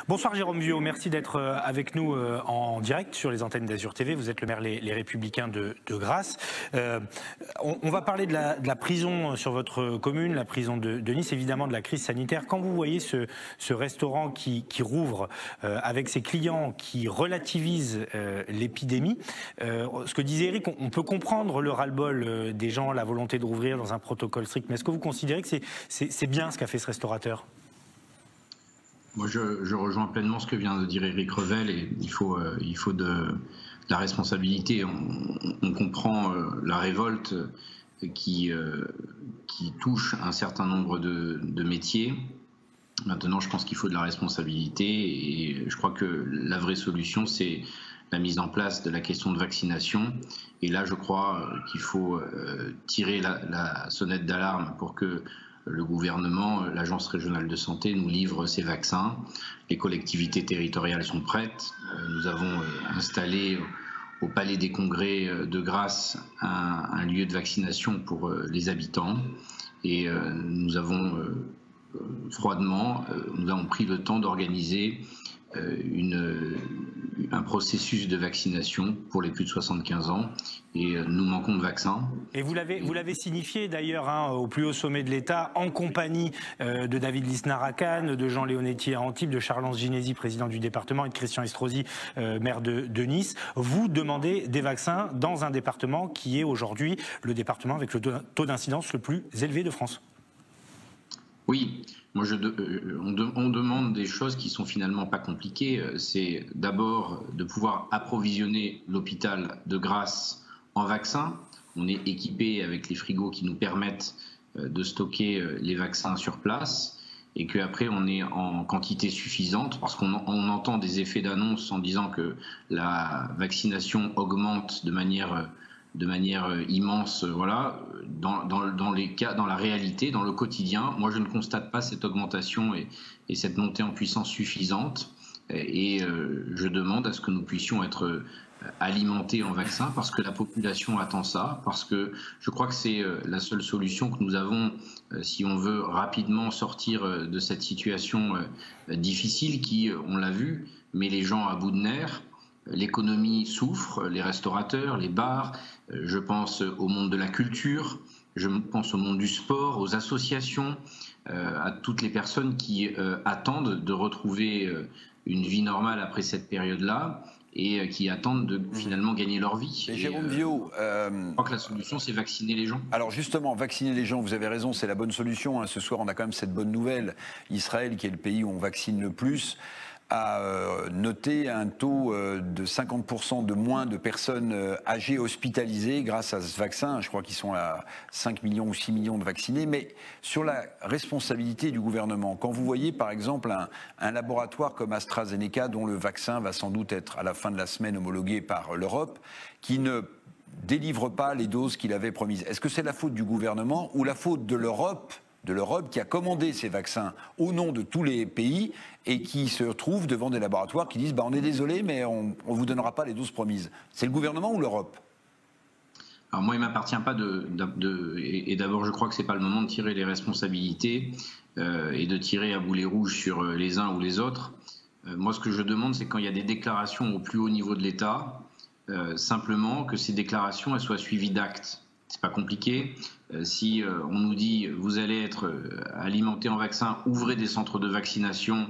Bonsoir Jérôme Viaud, merci d'être avec nous en direct sur les antennes d'Azur TV. Vous êtes le maire Les Républicains de Grasse. On va parler de la prison sur votre commune, la prison de Nice, évidemment de la crise sanitaire. Quand vous voyez ce restaurant qui rouvre avec ses clients, qui relativise l'épidémie, ce que disait Eric, on peut comprendre le ras-le-bol des gens, la volonté de rouvrir dans un protocole strict, mais est-ce que vous considérez que c'est bien ce qu'a fait ce restaurateur ? Moi, je rejoins pleinement ce que vient de dire Éric Revel, et il faut de la responsabilité. On comprend la révolte qui touche un certain nombre de métiers. Maintenant, je pense qu'il faut de la responsabilité, et je crois que la vraie solution, c'est la mise en place de la question de vaccination. Et là, je crois qu'il faut tirer la sonnette d'alarme pour que le gouvernement, l'Agence régionale de santé nous livre ces vaccins. Les collectivités territoriales sont prêtes. Nous avons installé au Palais des Congrès de Grasse un lieu de vaccination pour les habitants. Et nous avons froidement, nous avons pris le temps d'organiser un processus de vaccination pour les plus de 75 ans, et nous manquons de vaccins. Et vous l'avez signifié d'ailleurs au plus haut sommet de l'État, en compagnie de David Lisnard-Akan, de Jean Léonetti à Antibes, de Charles Ginesi, président du département, et de Christian Estrosi, maire de Nice. Vous demandez des vaccins dans un département qui est aujourd'hui le département avec le taux d'incidence le plus élevé de France. Oui, moi on demande des choses qui sont finalement pas compliquées. C'est d'abord de pouvoir approvisionner l'hôpital de Grasse en vaccins. On est équipé avec les frigos qui nous permettent de stocker les vaccins sur place, et qu'après on est en quantité suffisante, parce qu'on entend des effets d'annonce en disant que la vaccination augmente de manière immense, voilà. Dans les cas, dans la réalité, dans le quotidien, moi je ne constate pas cette augmentation et cette montée en puissance suffisante, et je demande à ce que nous puissions être alimentés en vaccins, parce que la population attend ça, parce que je crois que c'est la seule solution que nous avons si on veut rapidement sortir de cette situation difficile qui, on l'a vu, met les gens à bout de nerfs. L'économie souffre, les restaurateurs, les bars, je pense au monde de la culture, je pense au monde du sport, aux associations, à toutes les personnes qui attendent de retrouver une vie normale après cette période-là, et qui attendent de finalement gagner leur vie. Et Jérôme Viaud, je crois que la solution, c'est vacciner les gens. Alors justement, vacciner les gens, vous avez raison, c'est la bonne solution. Ce soir, on a quand même cette bonne nouvelle. Israël, qui est le pays où on vaccine le plus, a noté un taux de 50% de moins de personnes âgées hospitalisées grâce à ce vaccin. Je crois qu'ils sont à 5 millions ou 6 millions de vaccinés. Mais sur la responsabilité du gouvernement, quand vous voyez par exemple un laboratoire comme AstraZeneca, dont le vaccin va sans doute être à la fin de la semaine homologué par l'Europe, qui ne délivre pas les doses qu'il avait promises, est-ce que c'est la faute du gouvernement ou la faute de l'Europe qui a commandé ces vaccins au nom de tous les pays et qui se retrouve devant des laboratoires qui disent on est désolé, mais on ne vous donnera pas les doses promises? C'est le gouvernement ou l'Europe? Alors moi, il ne m'appartient pas et d'abord, je crois que ce n'est pas le moment de tirer les responsabilités et de tirer à boulet rouge sur les uns ou les autres. Moi, ce que je demande, c'est quand il y a des déclarations au plus haut niveau de l'État, simplement que ces déclarations elles soient suivies d'actes. C'est pas compliqué. Si on nous dit vous allez être alimenté en vaccin, ouvrez des centres de vaccination,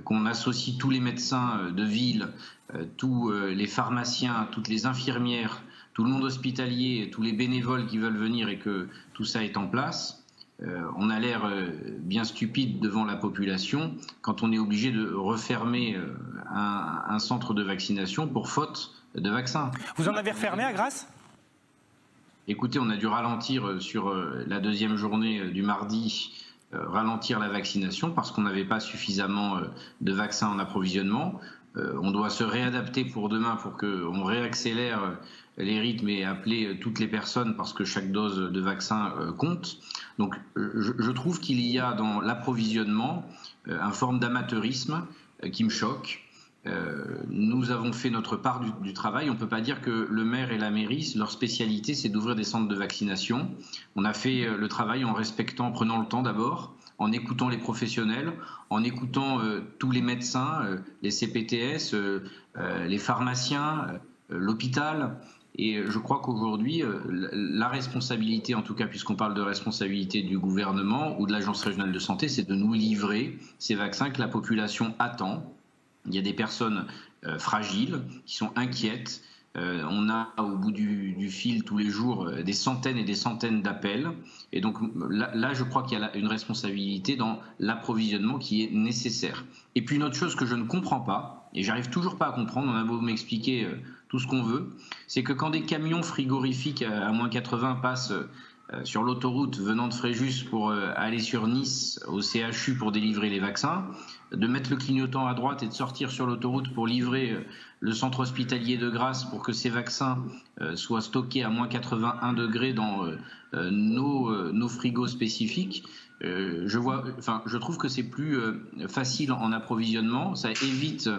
qu'on associe tous les médecins de ville, tous les pharmaciens, toutes les infirmières, tout le monde hospitalier, tous les bénévoles qui veulent venir, et que tout ça est en place, on a l'air bien stupide devant la population quand on est obligé de refermer un centre de vaccination pour faute de vaccin. Vous en avez refermé à Grasse ? Écoutez, on a dû ralentir sur la deuxième journée du mardi, ralentir la vaccination parce qu'on n'avait pas suffisamment de vaccins en approvisionnement. On doit se réadapter pour demain pour qu'on réaccélère les rythmes et appeler toutes les personnes, parce que chaque dose de vaccin compte. Donc je trouve qu'il y a dans l'approvisionnement une forme d'amateurisme qui me choque. Nous avons fait notre part du travail. On ne peut pas dire que le maire et la mairie, leur spécialité, c'est d'ouvrir des centres de vaccination. On a fait le travail en respectant, en prenant le temps d'abord, en écoutant les professionnels, en écoutant tous les médecins, les CPTS, les pharmaciens, l'hôpital. Et je crois qu'aujourd'hui, la responsabilité, en tout cas puisqu'on parle de responsabilité du gouvernement ou de l'Agence régionale de santé, c'est de nous livrer ces vaccins que la population attend. Il y a des personnes fragiles qui sont inquiètes. On a au bout du fil tous les jours des centaines et des centaines d'appels. Et donc là, je crois qu'il y a une responsabilité dans l'approvisionnement qui est nécessaire. Et puis une autre chose que je ne comprends pas, et j'arrive toujours pas à comprendre, on a beau m'expliquer tout ce qu'on veut, c'est que quand des camions frigorifiques à moins 80 passent sur l'autoroute venant de Fréjus pour aller sur Nice au CHU pour délivrer les vaccins, de mettre le clignotant à droite et de sortir sur l'autoroute pour livrer le centre hospitalier de Grasse pour que ces vaccins soient stockés à moins 81 degrés dans nos frigos spécifiques. Je trouve que c'est plus facile en approvisionnement, ça évite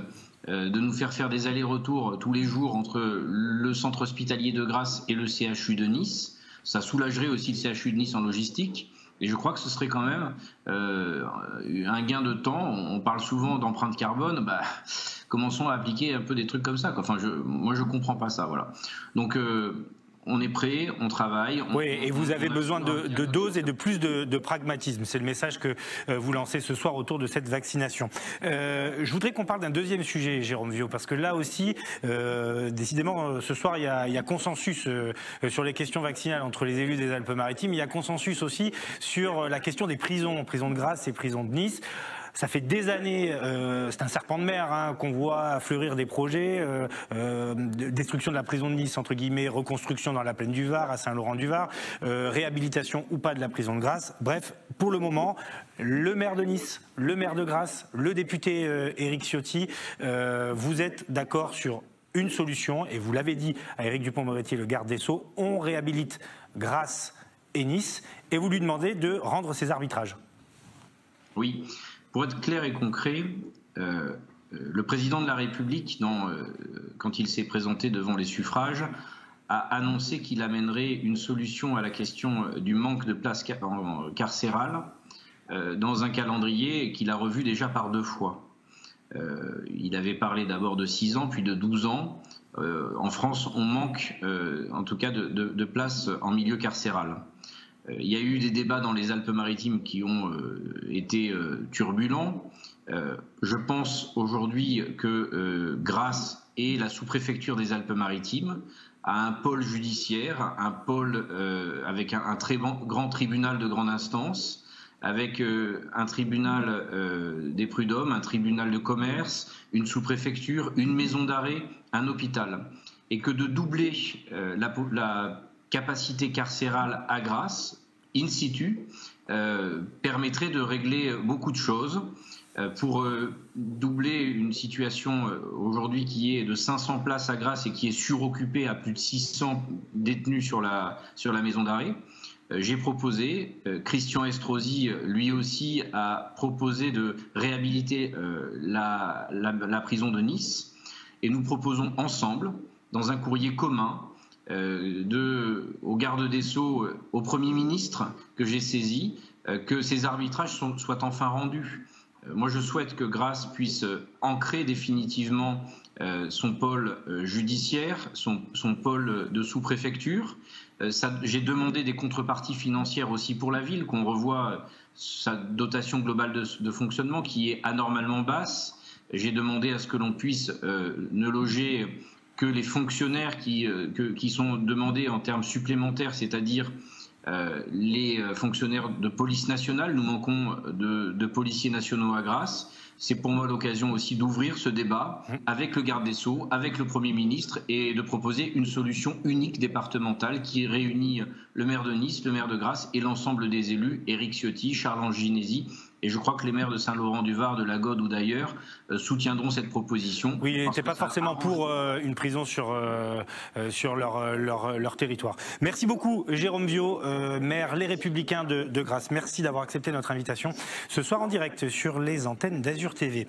de nous faire des allers-retours tous les jours entre le centre hospitalier de Grasse et le CHU de Nice. Ça soulagerait aussi le CHU de Nice en logistique. Et je crois que ce serait quand même un gain de temps. On parle souvent d'empreinte carbone. Commençons à appliquer un peu des trucs comme ça, quoi. Enfin, moi, je comprends pas ça. Voilà. Donc, on est prêt, on travaille. Oui, et vous avez besoin de doses et de plus de pragmatisme. C'est le message que vous lancez ce soir autour de cette vaccination. Je voudrais qu'on parle d'un deuxième sujet, Jérôme Viaud, parce que là aussi, décidément, ce soir, il y a consensus sur les questions vaccinales entre les élus des Alpes-Maritimes. Il y a consensus aussi sur la question des prisons, prison de Grasse et prison de Nice. Ça fait des années, c'est un serpent de mer qu'on voit fleurir des projets, destruction de la prison de Nice, entre guillemets, reconstruction dans la plaine du Var, à Saint-Laurent-du-Var, réhabilitation ou pas de la prison de Grasse. Bref, pour le moment, le maire de Nice, le maire de Grasse, le député Éric Ciotti, vous êtes d'accord sur une solution, et vous l'avez dit à Éric Dupond-Moretti, le garde des Sceaux, on réhabilite Grasse et Nice, et vous lui demandez de rendre ses arbitrages. Oui. Pour être clair et concret, le président de la République, quand il s'est présenté devant les suffrages, a annoncé qu'il amènerait une solution à la question du manque de places carcérales dans un calendrier qu'il a revu déjà par 2 fois. Il avait parlé d'abord de 6 ans, puis de 12 ans. En France, on manque en tout cas de places en milieu carcéral. Il y a eu des débats dans les Alpes-Maritimes qui ont été turbulents. Je pense aujourd'hui que Grasse et la sous-préfecture des Alpes-Maritimes a un pôle judiciaire, un pôle avec un très grand tribunal de grande instance, avec un tribunal des prud'hommes, un tribunal de commerce, une sous-préfecture, une maison d'arrêt, un hôpital. Et que de doubler la capacité carcérale à Grasse, in situ, permettrait de régler beaucoup de choses pour doubler une situation aujourd'hui qui est de 500 places à Grasse et qui est suroccupée à plus de 600 détenus sur la maison d'arrêt. J'ai proposé, Christian Estrosi lui aussi a proposé de réhabiliter la prison de Nice, et nous proposons ensemble, dans un courrier commun, au garde des Sceaux, au Premier ministre que j'ai saisi, que ces arbitrages soient enfin rendus. Moi, je souhaite que Grasse puisse ancrer définitivement son pôle judiciaire, son pôle de sous-préfecture. J'ai demandé des contreparties financières aussi pour la ville, qu'on revoie sa dotation globale de fonctionnement qui est anormalement basse. J'ai demandé à ce que l'on puisse ne loger que les fonctionnaires qui sont demandés en termes supplémentaires, c'est-à-dire les fonctionnaires de police nationale. Nous manquons de policiers nationaux à Grasse. C'est pour moi l'occasion aussi d'ouvrir ce débat avec le garde des Sceaux, avec le Premier ministre, et de proposer une solution unique départementale qui réunit le maire de Nice, le maire de Grasse et l'ensemble des élus, Éric Ciotti, Charles Ginesi. Et je crois que les maires de Saint-Laurent-du-Var, de la Gaude ou d'ailleurs soutiendront cette proposition. Oui, ils n'étaient pas forcément pour une prison sur leur territoire. Merci beaucoup, Jérôme Viaud, maire Les Républicains de Grasse. Merci d'avoir accepté notre invitation ce soir en direct sur les antennes d'Azur TV.